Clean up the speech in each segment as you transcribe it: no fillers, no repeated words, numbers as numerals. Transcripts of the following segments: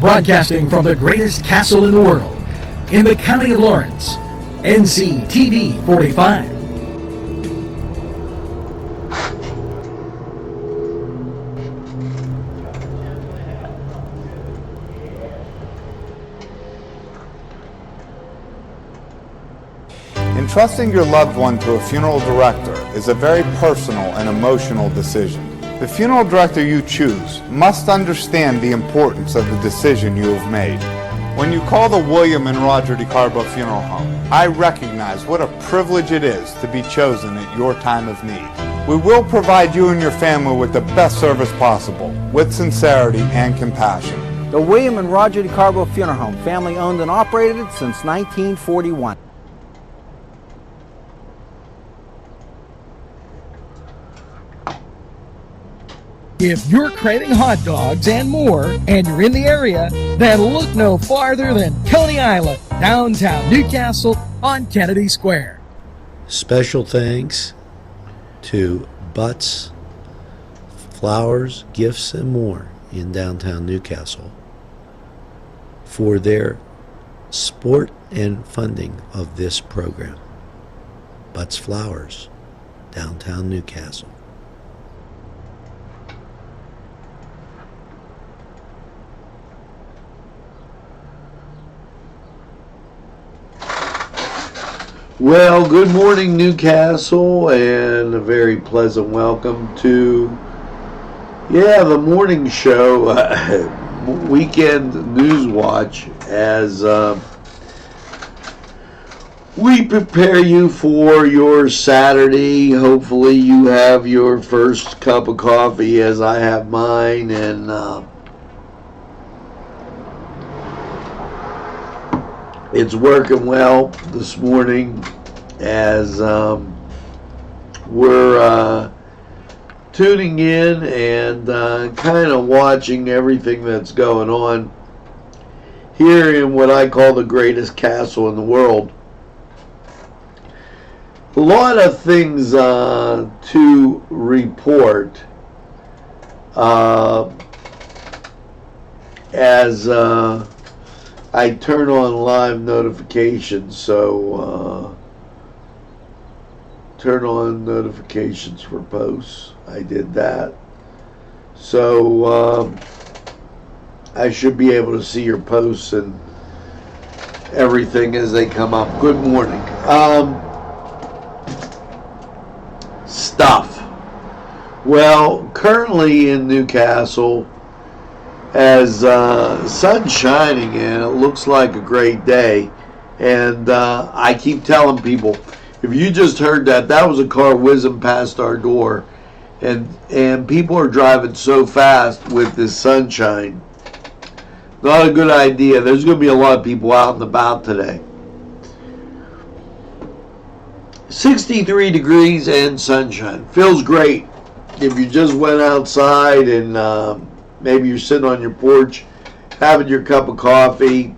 Broadcasting from the greatest castle in the world, in the county of Lawrence, NCTV45. Entrusting your loved one to a funeral director is a very personal and emotional decision. The funeral director you choose must understand the importance of the decision you have made. When you call the William and Roger DeCarbo Funeral Home, I recognize what a privilege it is to be chosen at your time of need. We will provide you and your family with the best service possible, with sincerity and compassion. The William and Roger DeCarbo Funeral Home, family owned and operated since 1941. If you're craving hot dogs and more, and you're in the area, then look no farther than Coney Island, downtown Newcastle on Kennedy Square. Special thanks to Butts, Flowers, Gifts, and More in downtown Newcastle for their support and funding of this program. Butts Flowers, downtown Newcastle. Well, good morning, Newcastle, and a very pleasant welcome to, the morning show, Weekend Newswatch, as we prepare you for your Saturday. Hopefully you have your first cup of coffee as I have mine, and it's working well this morning as we're tuning in and kind of watching everything that's going on here in what I call the greatest castle in the world. A lot of things to report as I turn on live notifications, so turn on notifications for posts. I did that. So I should be able to see your posts and everything as they come up. Good morning. Stuff. Well, currently in Newcastle, as sun's shining and it looks like a great day, and I keep telling people, if you just heard that, that was a car whizzing past our door, and people are driving so fast with this sunshine. Not a good idea. There's going to be a lot of people out and about today. 63 degrees and sunshine. Feels great. If you just went outside and maybe you're sitting on your porch having your cup of coffee,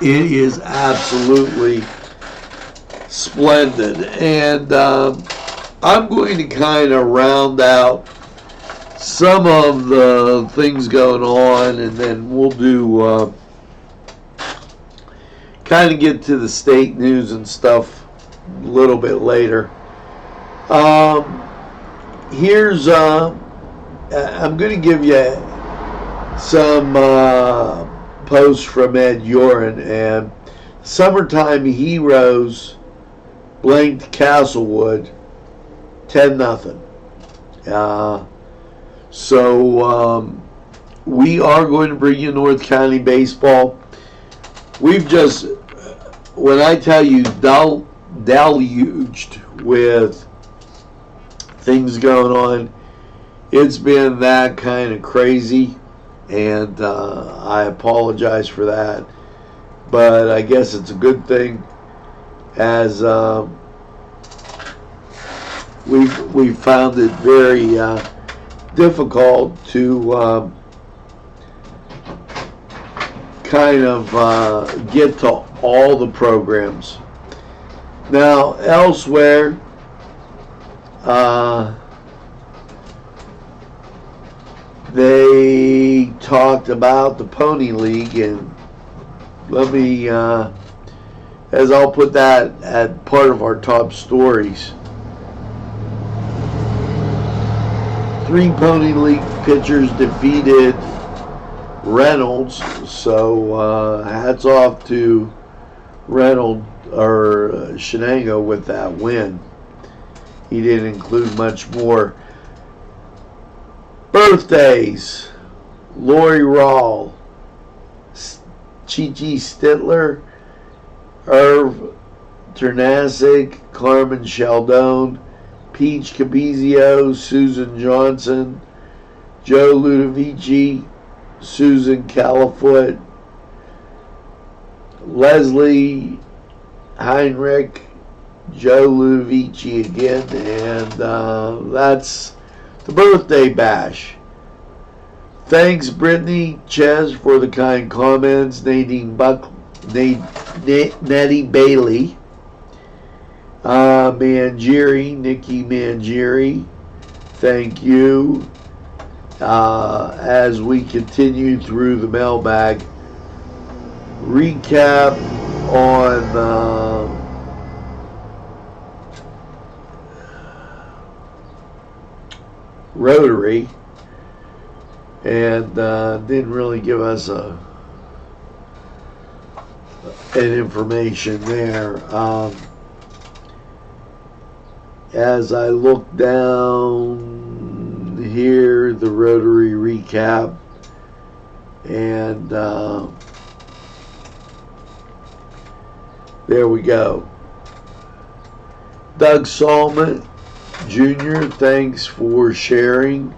it is absolutely splendid. And I'm going to kind of round out some of the things going on, and then we'll do kind of get to the state news and stuff a little bit later. Here's I'm going to give you some posts from Ed Yoren, and Summertime Heroes blanked Castlewood 10-0. So we are going to bring you North County baseball. We've just, when I tell you deluged with things going on, it's been that kind of crazy, and I apologize for that, but I guess it's a good thing, as we found it very difficult to kind of get to all the programs. Now, elsewhere, they talked about the Pony League, and let me, as I'll put that at part of our top stories. 3 Pony League pitchers defeated Reynolds, so hats off to Reynolds or Shenango with that win. He didn't include much more. Birthdays: Lori Rawl, Chi-Chi Stitler, Irv Ternasic, Carmen Sheldon, Peach Cabizio, Susan Johnson, Joe Ludovici, Susan Califoot, Leslie Heinrich, Joe Ludovici again, and that's the birthday bash. Thanks, Brittany Ches, for the kind comments. Nettie Bailey, Nikki Mangieri, thank you. As we continue through the mailbag, recap on Rotary, and didn't really give us an information there. As I look down here, the Rotary recap, and there we go. Doug Salmon Jr., thanks for sharing.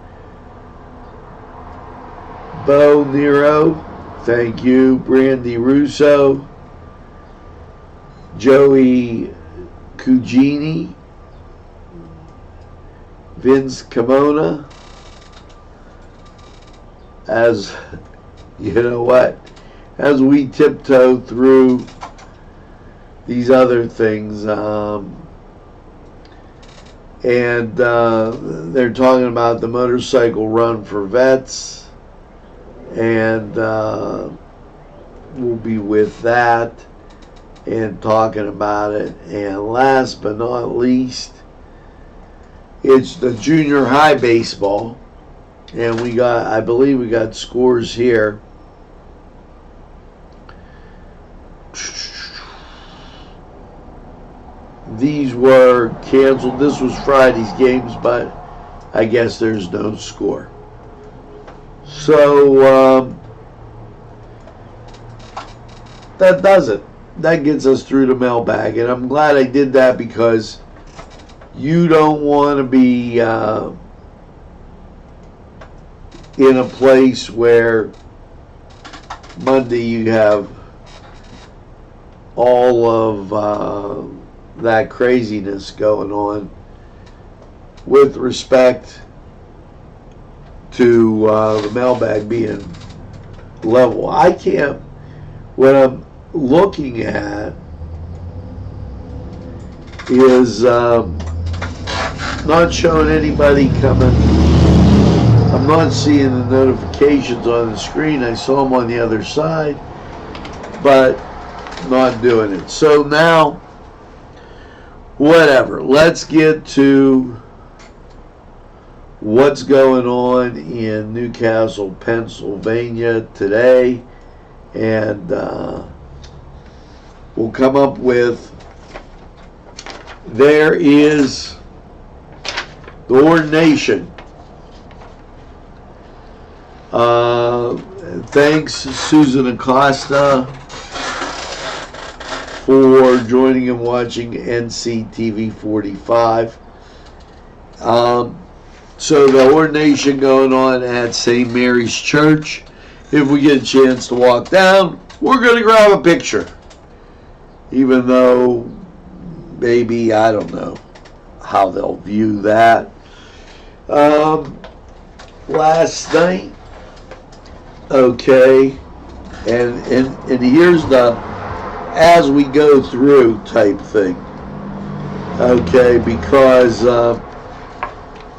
Bo Nero, thank you. Brandy Russo, Joey Cugini, Vince Kimona. As you know what, as we tiptoe through these other things, and they're talking about the motorcycle run for vets, and we'll be with that and talking about it. And last but not least, it's the junior high baseball, and I believe we got scores here. These were canceled. This was Friday's games, but I guess there's no score. So that does it. That gets us through the mailbag, and I'm glad I did that, because you don't want to be in a place where Monday you have all of that craziness going on with respect to the mailbag being level. I can't, what I'm looking at is not showing anybody coming. I'm not seeing the notifications on the screen. I saw them on the other side, but not doing it. So now, whatever. Let's get to what's going on in Newcastle, Pennsylvania today, and we'll come up with, there is the ordination. Thanks, Susan Acosta, for joining and watching NCTV45. So the ordination going on at St. Mary's Church. If we get a chance to walk down, we're going to grab a picture. Even though maybe, I don't know how they'll view that. Last night, okay, and here's the as we go through type thing, okay, because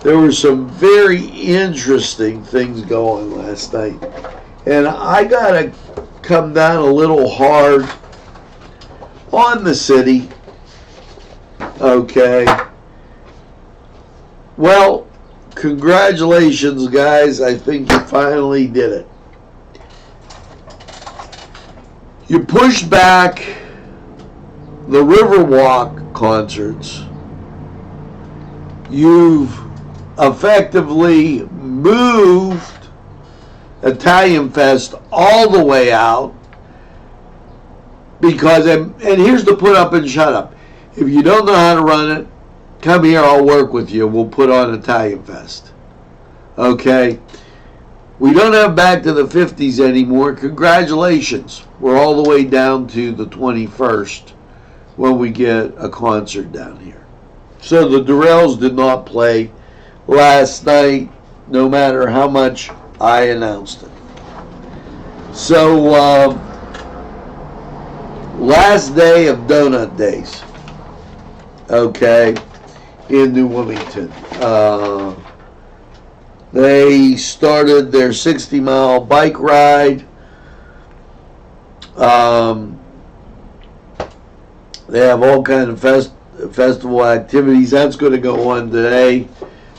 there were some very interesting things going last night. And I gotta come down a little hard on the city. Okay. Well, congratulations, guys. I think you finally did it. You pushed back the Riverwalk concerts. You've effectively moved Italian Fest all the way out because, and here's the put up and shut up. If you don't know how to run it, come here, I'll work with you. We'll put on Italian Fest. Okay? We don't have Back to the 50s anymore. Congratulations. We're all the way down to the 21st when we get a concert down here. So the Durrells did not play last night, no matter how much I announced it. So, last day of Donut Days, okay, in New Wilmington. They started their 60-mile bike ride. They have all kinds of festival activities. That's going to go on today.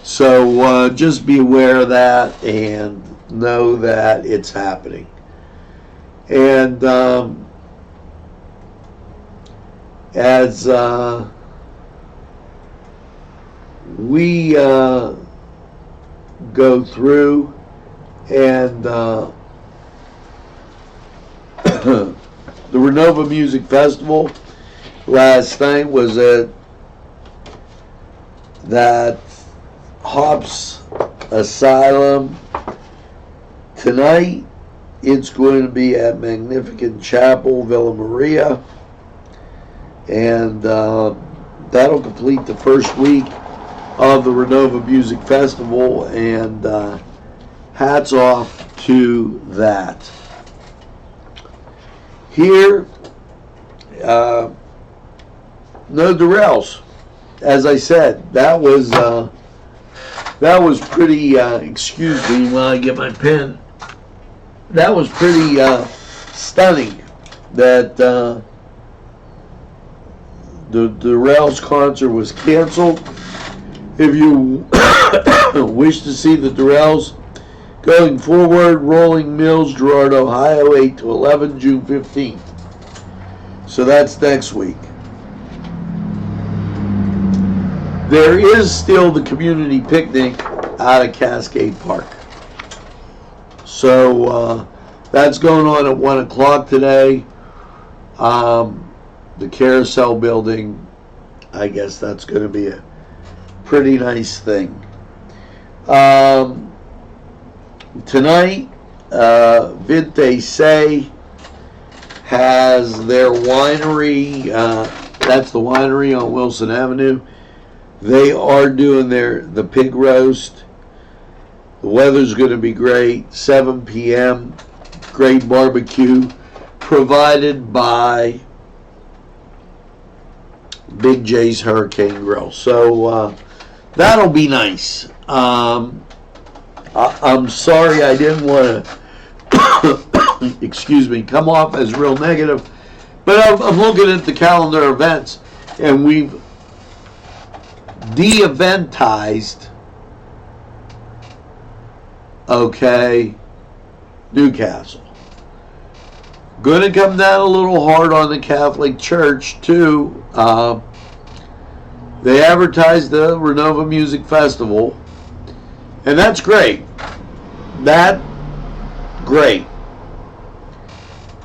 So just be aware of that and know that it's happening. And as we go through and the Renova Music Festival last night was at that Hops Asylum. Tonight it's going to be at Magnificent Chapel, Villa Maria, and that'll complete the first week of the Renova Music Festival, and hats off to that. Here, no Durrells. As I said, that was pretty. Excuse me while I get my pen. That was pretty stunning. That the Durrells concert was canceled. If you wish to see the Durrells going forward, Rolling Mills, Girard, Ohio, 8 to 11, June 15th. So that's next week. There is still the community picnic out at Cascade Park. So that's going on at 1 o'clock today. The Carousel building, I guess that's going to be a pretty nice thing. Tonight, Vinte Se has their winery. That's the winery on Wilson Avenue. They are doing the pig roast. The weather's going to be great. 7 p.m. Great barbecue provided by Big J's Hurricane Grill. So that'll be nice. I'm sorry I didn't want to, excuse me, come off as real negative, but I'm looking at the calendar events, and we've de-eventized, okay, Newcastle. Going to come down a little hard on the Catholic Church, too. They advertised the Renova Music Festival, and that's great. Great.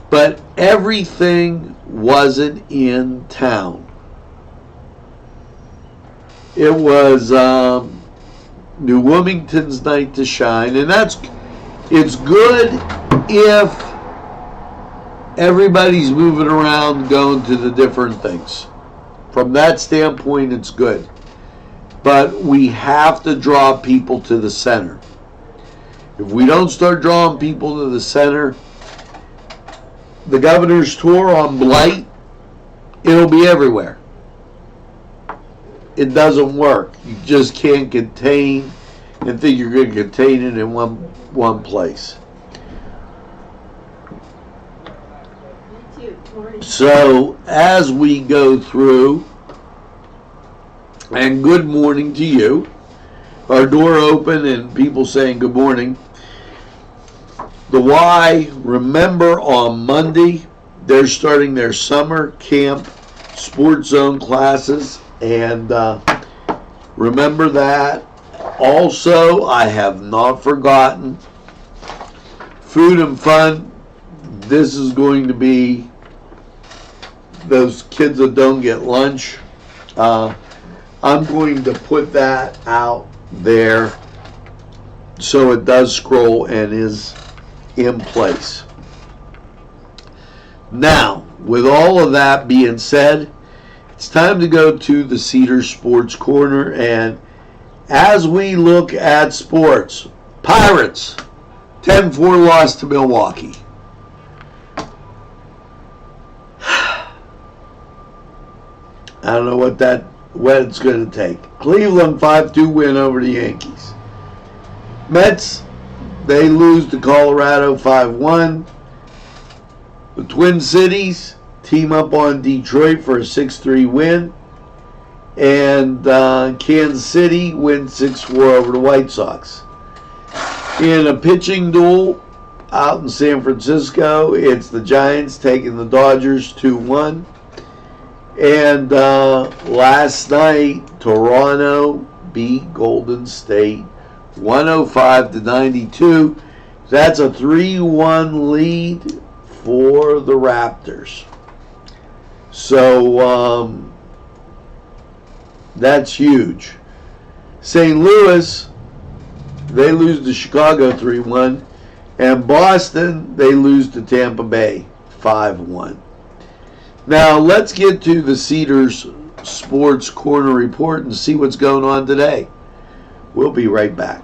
But everything wasn't in town. It was New Wilmington's night to shine, and it's good if everybody's moving around, going to the different things. From that standpoint, it's good. But we have to draw people to the center. If we don't start drawing people to the center, the governor's tour on Blight, it'll be everywhere. it doesn't work. You just can't contain and think you're going to contain it in one place. So as we go through, and good morning to you, our door open and people saying good morning. The Y, remember on Monday, they're starting their summer camp sports zone classes, and remember that. Also, I have not forgotten food and fun. This is going to be those kids that don't get lunch. I'm going to put that out there so it does scroll and is in place. Now, with all of that being said, it's time to go to the Cedars Sports Corner, and as we look at sports, Pirates 10-4 loss to Milwaukee. I don't know what it's going to take. Cleveland 5-2 win over the Yankees. Mets, they lose to Colorado 5-1. The Twin Cities team up on Detroit for a 6-3 win. And Kansas City wins 6-4 over the White Sox. In a pitching duel out in San Francisco, it's the Giants taking the Dodgers 2-1. And last night, Toronto beat Golden State 105-92. That's a 3-1 lead for the Raptors. So that's huge. St. Louis, they lose to Chicago 3-1. And Boston, they lose to Tampa Bay 5-1. Now, let's get to the Cedars Sports Corner report and see what's going on today. We'll be right back.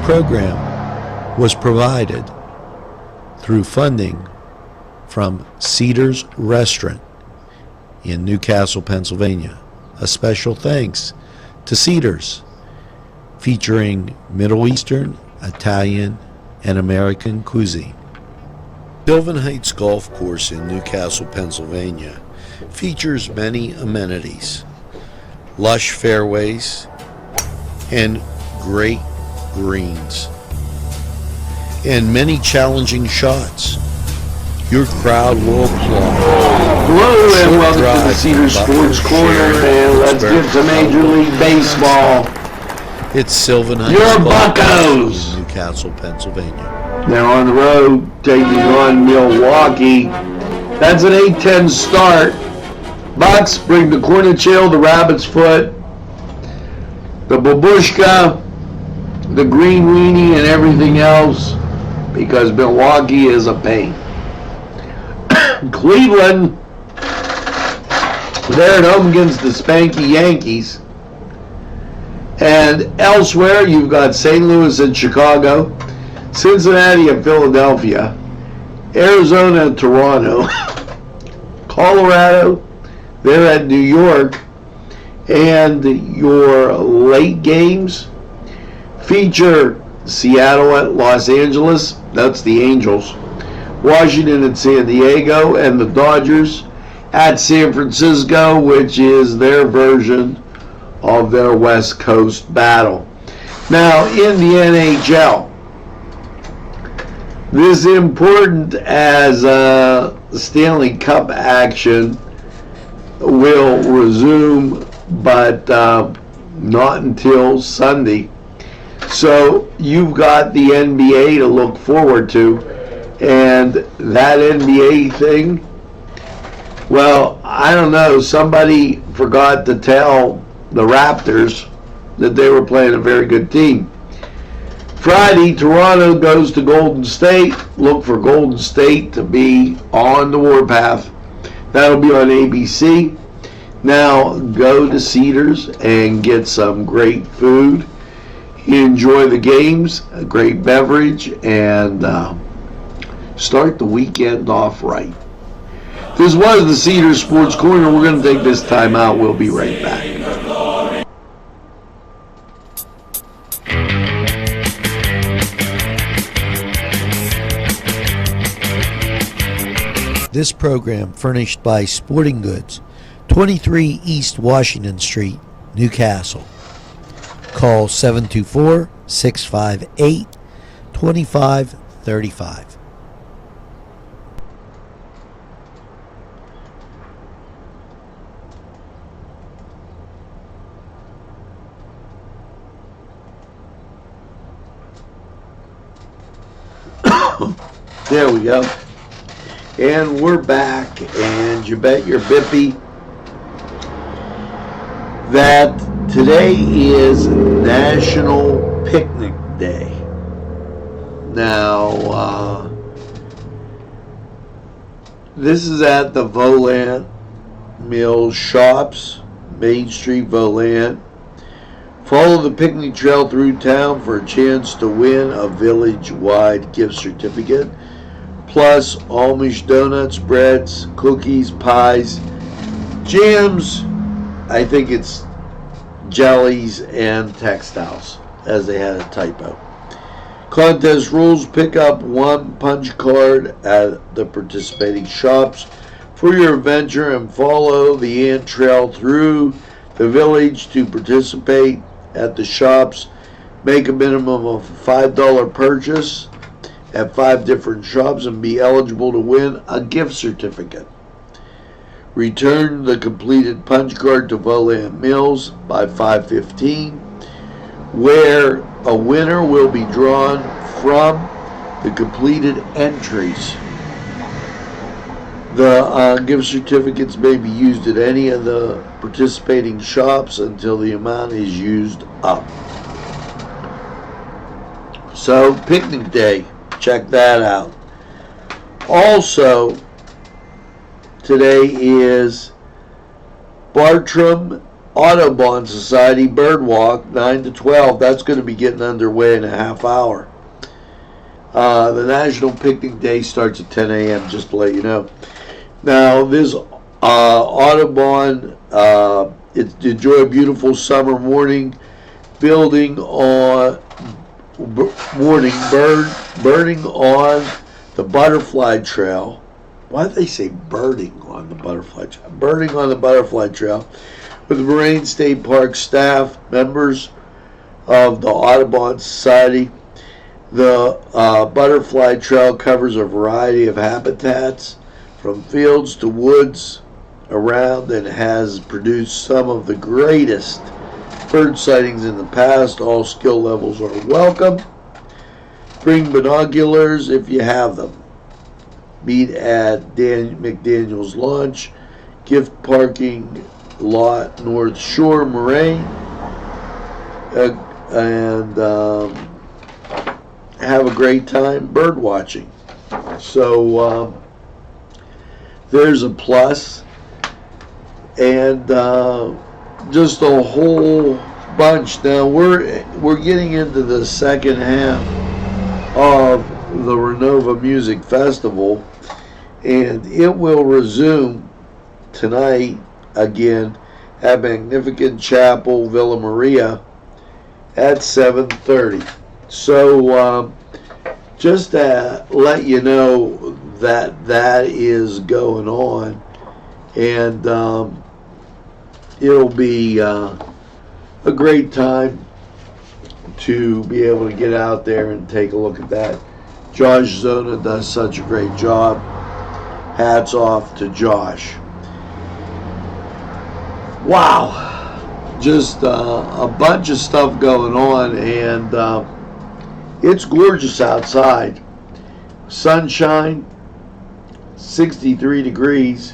Program was provided through funding from Cedars Restaurant in Newcastle, Pennsylvania. A special thanks to Cedars, featuring Middle Eastern, Italian, and American cuisine. Sylvan Heights Golf Course in Newcastle, Pennsylvania features many amenities, lush fairways, and great greens, and many challenging shots. Your crowd will applaud. Hello and welcome to the Cedars Sports Corner, and let's get to Major League Baseball. It's Sylvan Heights Your Golf Buccos! in Newcastle, Pennsylvania. They're on the road taking on Milwaukee. That's an 8-10 start. Bucks bring the Cornish Ale, the Rabbit's Foot, the Babushka, the Green Weenie, and everything else, because Milwaukee is a pain. Cleveland, they're at home against the Spanky Yankees. And elsewhere, you've got St. Louis and Chicago, Cincinnati and Philadelphia, Arizona and Toronto, Colorado, they're at New York, and your late games feature Seattle at Los Angeles, that's the Angels, Washington at San Diego, and the Dodgers at San Francisco, which is their version of their West Coast battle. Now, in the NHL, this is important as Stanley Cup action will resume, but not until Sunday. So you've got the NBA to look forward to, and that NBA thing, well, I don't know, somebody forgot to tell the Raptors that they were playing a very good team. Friday, Toronto goes to Golden State. Look for Golden State to be on the warpath. That'll be on ABC. Now go to Cedars and get some great food. Enjoy the games, a great beverage, and start the weekend off right. This was the Cedars Sports Corner. We're going to take this time out. We'll be right back. This program furnished by Sporting Goods, 23 East Washington Street, Newcastle. Call 724-658-2535. There we go. And we're back, and you bet your bippy that today is National Picnic Day. Now, this is at the Volant Mills Shops, Main Street, Volant. Follow the picnic trail through town for a chance to win a village-wide gift certificate, plus Amish donuts, breads, cookies, pies, jams, I think it's jellies, and textiles, as they had a typo. Contest rules: pick up one punch card at the participating shops for your adventure and follow the ant trail through the village to participate at the shops. Make a minimum of a $5 purchase at 5 different shops and be eligible to win a gift certificate. Return the completed punch card to Volant Mills by 5:15, where a winner will be drawn from the completed entries. The gift certificates may be used at any of the participating shops until the amount is used up. So, Picnic Day, check that out. Also, today is Bartram Audubon Society Bird Walk, 9 to 12. That's going to be getting underway in a half hour. The National Picnic Day starts at 10 a.m., just to let you know. Now, this Audubon, it's to enjoy a beautiful summer morning, burning on the Butterfly Trail. Why do they say burning on the Butterfly Trail? Burning on the Butterfly Trail with the Moraine State Park staff, members of the Audubon Society. The Butterfly Trail covers a variety of habitats from fields to woods around and has produced some of the greatest bird sightings in the past. All skill levels are welcome. Bring binoculars if you have them. Meet at McDaniel's Launch, gift parking lot, North Shore, Moraine, and have a great time bird watching. So there's a plus, and just a whole bunch. Now we're getting into the second half of the Renova Music Festival, and it will resume tonight again at Magnificent Chapel, Villa Maria at 7:30. So just to let you know that is going on, and it'll be a great time to be able to get out there and take a look at that. Josh Zona does such a great job. Hats off to Josh. Wow, just a bunch of stuff going on, and it's gorgeous outside. Sunshine, 63 degrees,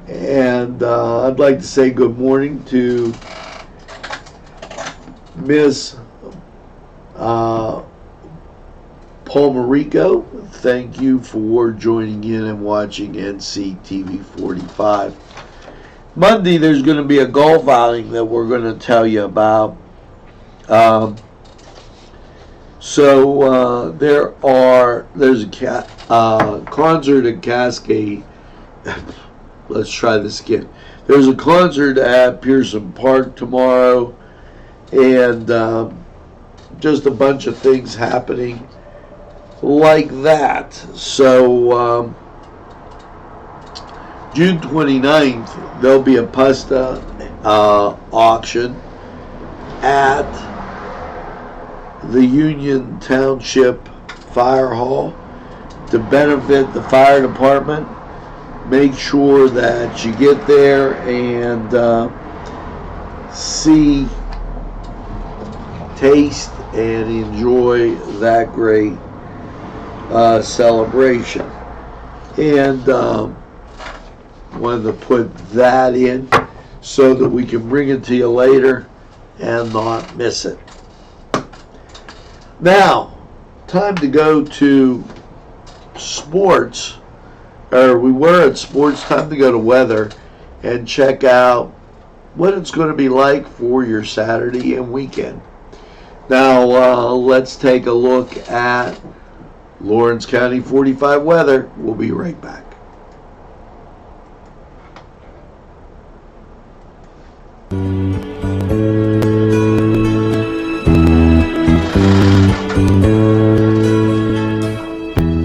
and I'd like to say good morning to Miss Palmerico. Thank you for joining in and watching NCTV45. Monday, there's going to be a golf outing that we're going to tell you about. There's a concert at Cascade. Let's try this again. There's a concert at Pearson Park tomorrow, and just a bunch of things happening like that. So June 29th, there'll be a pasta auction at the Union Township Fire Hall to benefit the fire department. Make sure that you get there and see, taste, and enjoy that great celebration. And wanted to put that in so that we can bring it to you later and not miss it. Now, time to go to sports, or we were at sports. Time to go to weather and check out what it's going to be like for your Saturday and weekend. Now, let's take a look at Lawrence County 45 weather. We'll be right back.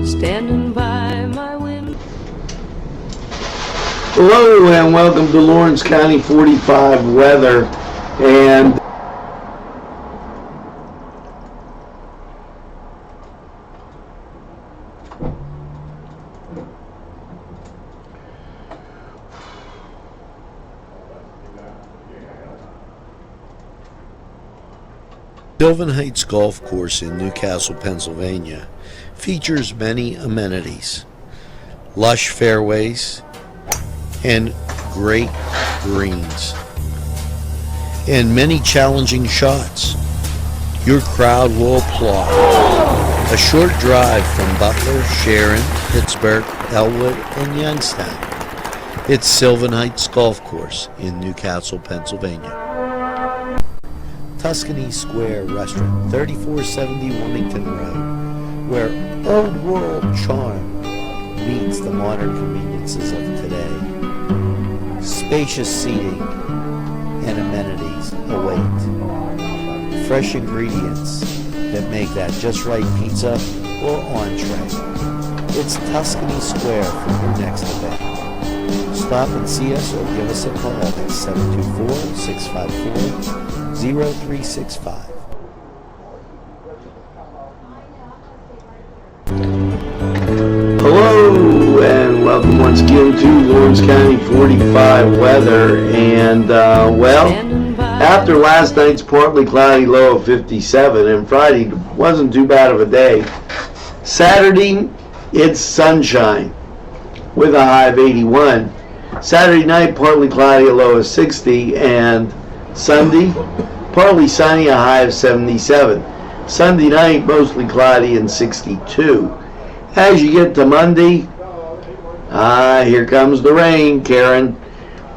Standing by my window. Hello and welcome to Lawrence County 45 weather. And Sylvan Heights Golf Course in Newcastle, Pennsylvania features many amenities, lush fairways, and great greens, and many challenging shots. Your crowd will applaud. A short drive from Butler, Sharon, Pittsburgh, Elwood, and Youngstown. It's Sylvan Heights Golf Course in Newcastle, Pennsylvania. Tuscany Square Restaurant, 3470 Wilmington Road, where old world charm meets the modern conveniences of today. Spacious seating and amenities await. Fresh ingredients that make that just right pizza or entree. It's Tuscany Square for your next event. Stop and see us or give us a call at 724-654-0365. hello and welcome once again to Lawrence County 45 weather. And after last night's partly cloudy low of 57, and Friday wasn't too bad of a day, Saturday it's sunshine with a high of 81. Saturday night partly cloudy, a low of 60, and Sunday partly sunny, a high of 77. Sunday night mostly cloudy and 62. As you get to Monday, here comes the rain, Karen.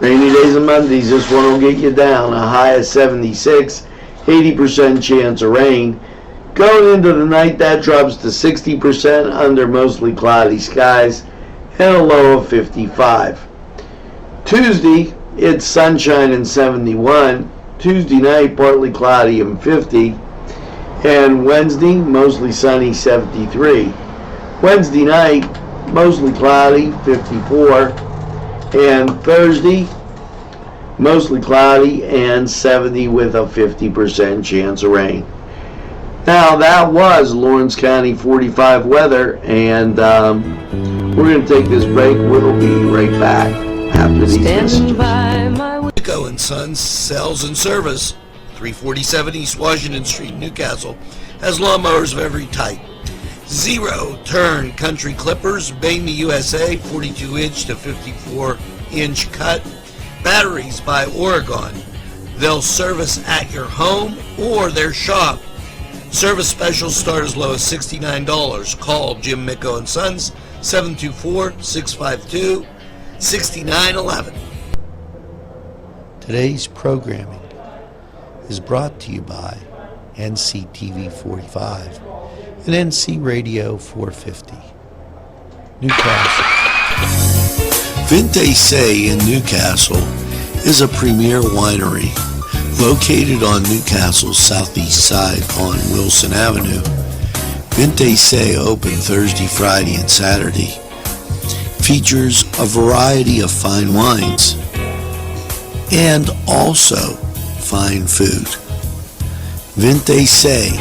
Rainy days and Mondays, this one will get you down. A high of 76, 80% chance of rain. Going into the night, that drops to 60% under mostly cloudy skies and a low of 55. Tuesday, it's sunshine and 71. Tuesday night, partly cloudy and 50. And Wednesday, mostly sunny, 73. Wednesday night, mostly cloudy, 54. And Thursday, mostly cloudy, and 70 with a 50% chance of rain. Now, that was Lawrence County 45 weather, and we're going to take this break. We'll be right back after these Standing messages. by my window. Nico and Sons Sales and Service, 347 East Washington Street, Newcastle, has lawnmowers of every type. Zero-turn country clippers, Bamey USA, 42-inch to 54-inch cut. Batteries by Oregon. They'll service at your home or their shop. Service specials start as low as $69. Call Jim Micco and Sons, 724-652-6911. Today's programming is brought to you by NCTV45 and NC Radio 450. Newcastle. Vinte Say in Newcastle is a premier winery located on Newcastle's southeast side on Wilson Avenue. Vinte Say open Thursday, Friday, and Saturday. Features a variety of fine wines and also fine food. Vinte Say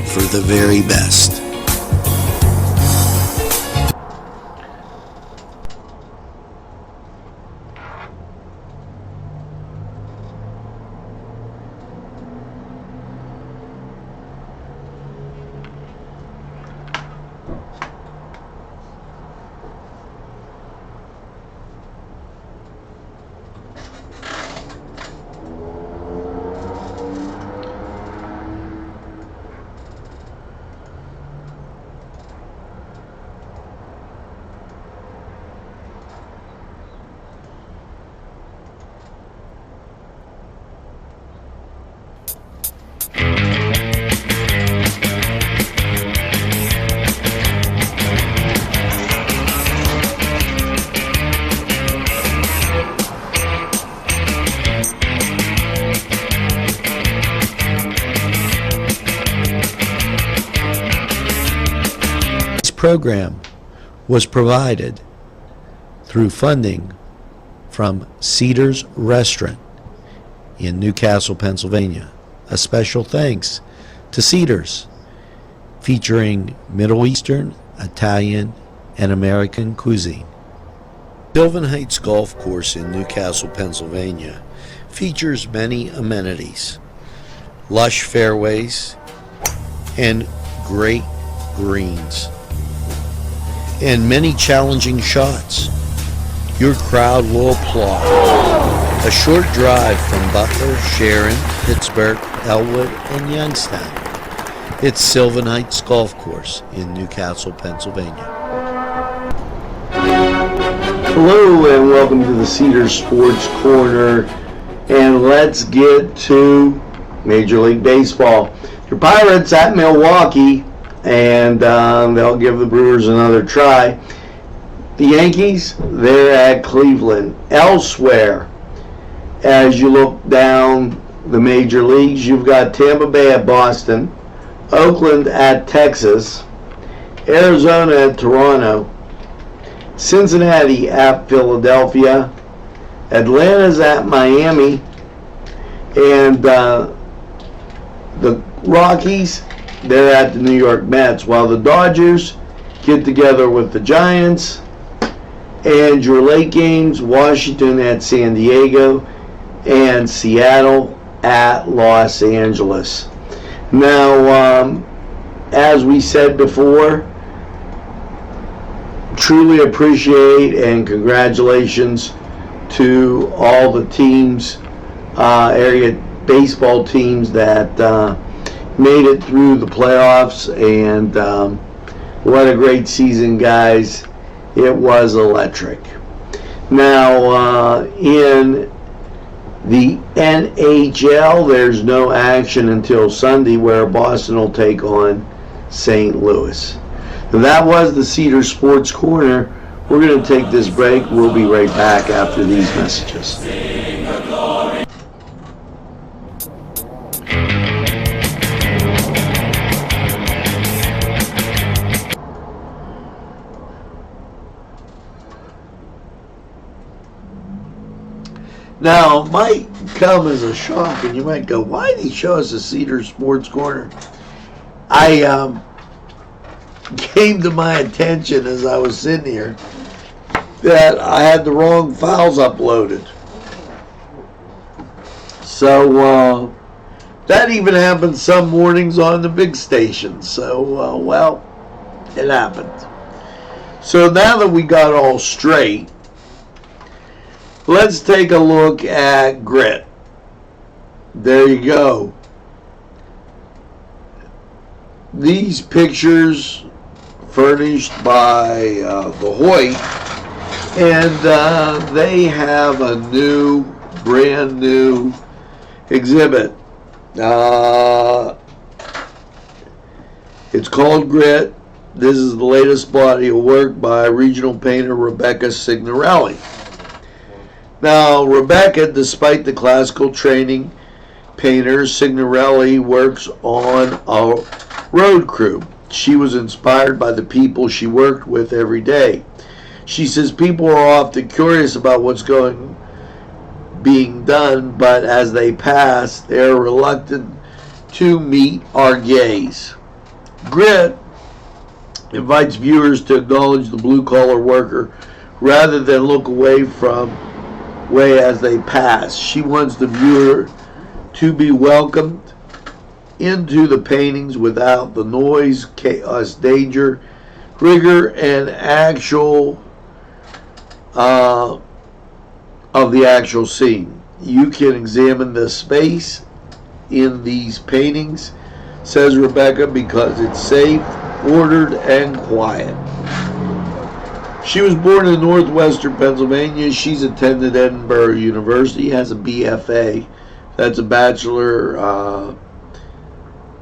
for the very best. Program was provided through funding from Cedars Restaurant in Newcastle, Pennsylvania. A special thanks to Cedars, featuring Middle Eastern, Italian, and American cuisine. Sylvan Heights Golf Course in Newcastle, Pennsylvania features many amenities, lush fairways, and great greens, and many challenging shots. Your crowd will applaud. A short drive from Butler, Sharon, Pittsburgh, Elwood, and Youngstown. It's Sylvan Heights Golf Course in Newcastle, Pennsylvania. Hello and welcome to the Cedars Sports Corner, and let's get to Major League Baseball. Your Pirates at Milwaukee, and they'll give the Brewers another try. The Yankees, they're at Cleveland. Elsewhere, as you look down the major leagues, you've got Tampa Bay at Boston, Oakland at Texas, Arizona at Toronto, Cincinnati at Philadelphia, Atlanta's at Miami, and the Rockies, they're at the New York Mets, while the Dodgers get together with the Giants, and your late games, Washington at San Diego, and Seattle at Los Angeles. Now, as we said before, truly appreciate and congratulations to all the teams, area baseball teams that made it through the playoffs, and what a great season, guys. It was electric. Now, in the NHL, there's no action until Sunday, where Boston will take on St. Louis. And that was the Cedar Sports Corner. We're going to take this break. We'll be right back after these messages. Now, it might come as a shock, and you might go, why did he show us a Cedar Sports Corner? I came to my attention as I was sitting here that I had the wrong files uploaded. So, that even happens some mornings on the big station. So, well, it happened. So now that we got all straight, let's take a look at grit. There you go. These pictures furnished by the Hoyt, and they have a brand new exhibit. It's called Grit. This is the latest body of work by regional painter Rebecca Signorelli. Now, Rebecca, despite the classical training painter, Signorelli works on a road crew. She was inspired by the people she worked with every day. She says people are often curious about what's being done, but as they pass, they are reluctant to meet our gaze. Grit invites viewers to acknowledge the blue-collar worker rather than look away as they pass. She wants the viewer to be welcomed into the paintings without the noise, chaos, danger, rigor, and of the actual scene. You can examine the space in these paintings, says Rebecca, because it's safe, ordered, and quiet. She was born in northwestern Pennsylvania. She's attended Edinburgh University, has a BFA, that's a bachelor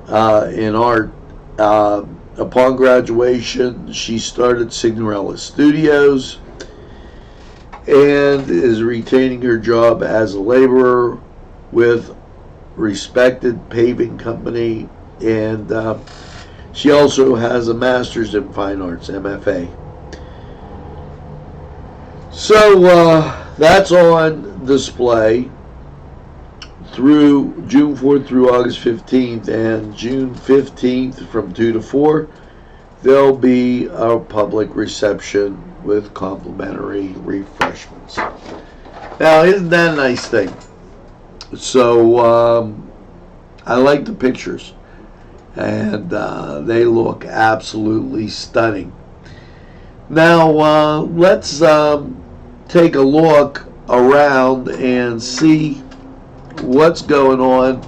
in art. Upon graduation, she started Signorelli Studios and is retaining her job as a laborer with respected paving company, and she also has a master's in fine arts, MFA. So that's on display through June 4th through August 15th, and June 15th from 2 to 4 there'll be a public reception with complimentary refreshments. Now, isn't that a nice thing? So I like the pictures, and they look absolutely stunning. Now let's take a look around and see what's going on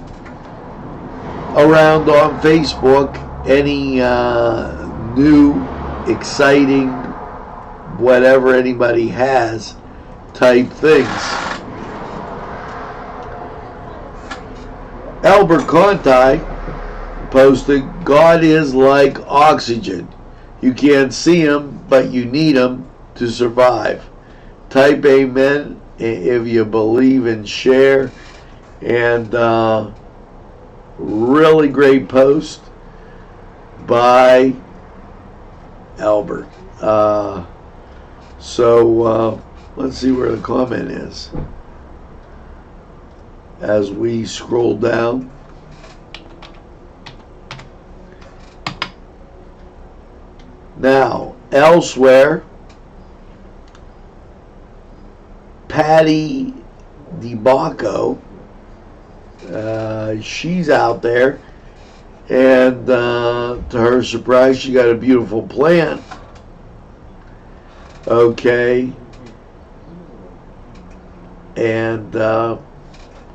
around on Facebook. Any new, exciting, whatever anybody has type things. Albert Conti posted, God is like oxygen. You can't see him, but you need him to survive. Type amen if you believe and share. And really great post by Albert. So let's see where the comment is as we scroll down. Now, elsewhere, Patty DeBacco, she's out there, and to her surprise, she got a beautiful plant. Okay, and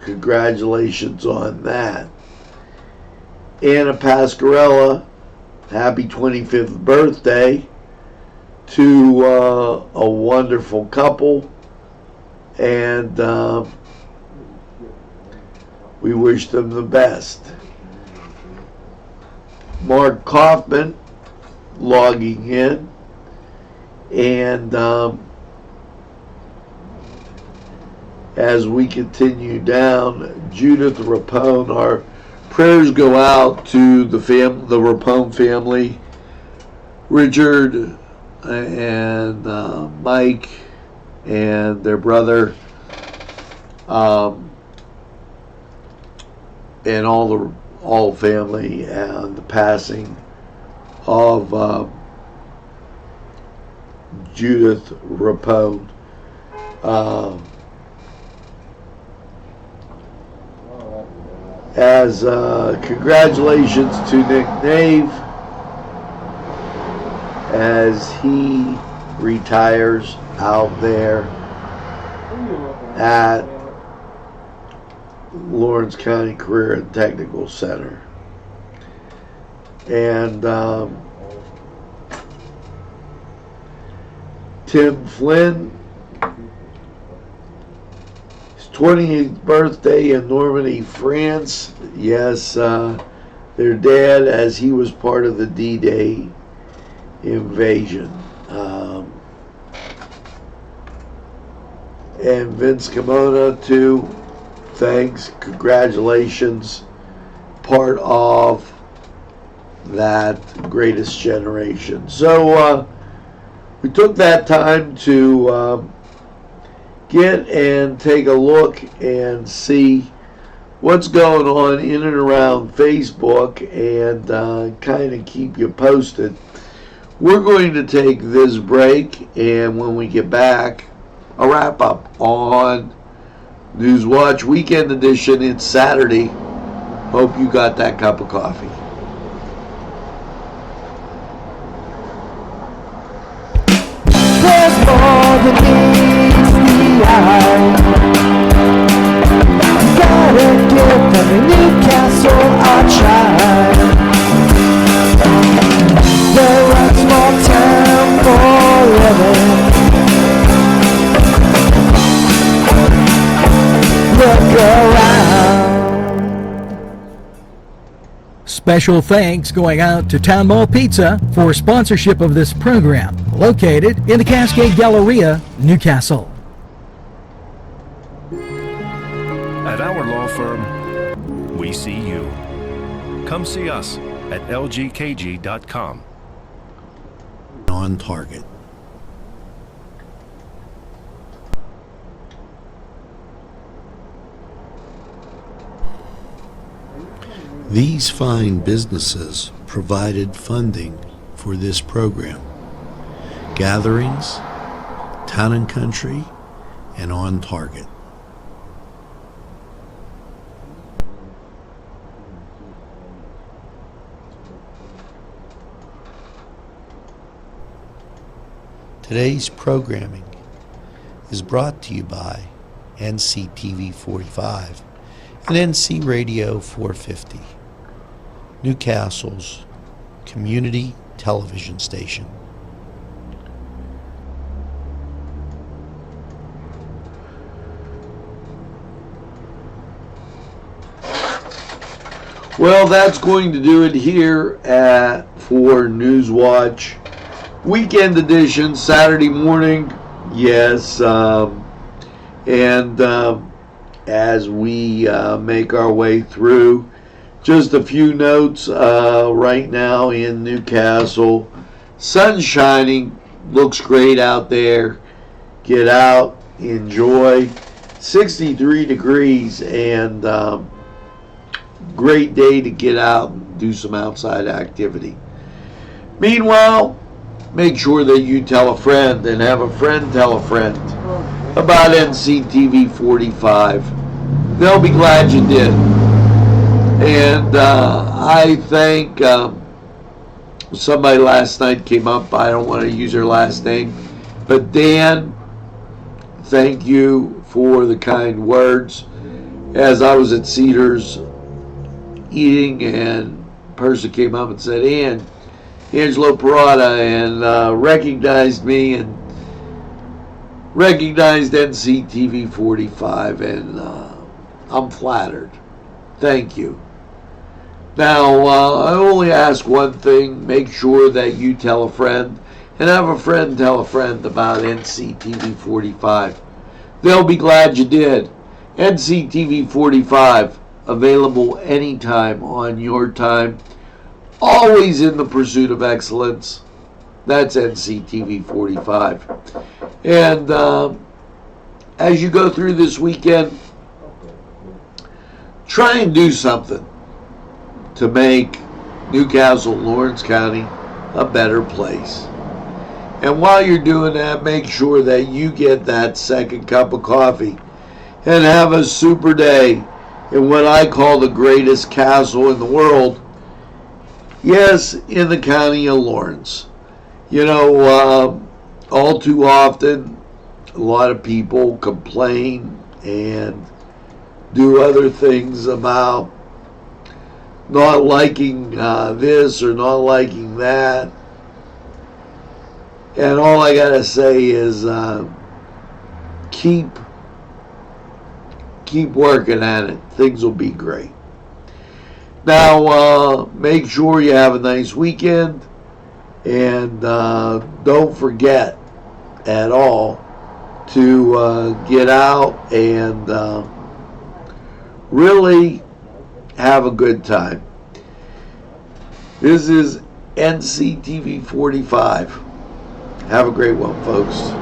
congratulations on that. Anna Pascarella, happy 25th birthday to a wonderful couple, and we wish them the best. Mark Kaufman logging in, and as we continue down, Judith Rapone, our prayers go out to the Rapone family, Richard and Mike and their brother, and all family, and the passing of Judith Rapone. As congratulations to Nick Nave as he retires out there at Lawrence County Career and Technical Center. And Tim Flynn, his 28th birthday in Normandy, France. Yes, their dad, as he was part of the D-Day invasion. And Vince Kimona, too. Thanks, congratulations. Part of that greatest generation. So we took that time to get and take a look and see what's going on in and around Facebook and kind of keep you posted. We're going to take this break, and when we get back, a wrap up on Newswatch Weekend Edition. It's Saturday. Hope you got that cup of coffee. There's more than meets the eye. Gotta give them Newcastle a try. They're a small town for living. Look around. Special thanks going out to Town Mall Pizza for sponsorship of this program, located in the Cascade Galleria, Newcastle. At our law firm, we see you. Come see us at lgkg.com. On target. These fine businesses provided funding for this program. Gatherings, Town and Country, and On Target. Today's programming is brought to you by NCTV45 and NC Radio 450, Newcastle's community television station. Well, that's going to do it here for Newswatch Weekend Edition, Saturday morning. Yes, as we make our way through, just a few notes right now in Newcastle. Sun shining, looks great out there. Get out, enjoy. 63 degrees, and great day to get out and do some outside activity. Meanwhile, make sure that you tell a friend and have a friend tell a friend about NCTV45. They'll be glad you did. And I thank somebody last night came up. I don't want to use her last name, but Dan, thank you for the kind words. As I was at Cedars eating, and a person came up and said, Angelo Perrotta, and recognized me and recognized NCTV45, and I'm flattered. Thank you. Now, I only ask one thing. Make sure that you tell a friend, and have a friend tell a friend about NCTV45. They'll be glad you did. NCTV45, available anytime on your time. Always in the pursuit of excellence. That's NCTV45. And as you go through this weekend, try and do something to make Newcastle, Lawrence County a better place. And while you're doing that, make sure that you get that second cup of coffee and have a super day in what I call the greatest castle in the world. Yes, in the county of Lawrence. You know, all too often, a lot of people complain and do other things about not liking this or not liking that. And all I gotta say is keep working at it. Things will be great. Now, make sure you have a nice weekend, and don't forget at all to get out and really have a good time. This is NCTV45. Have a great one, folks.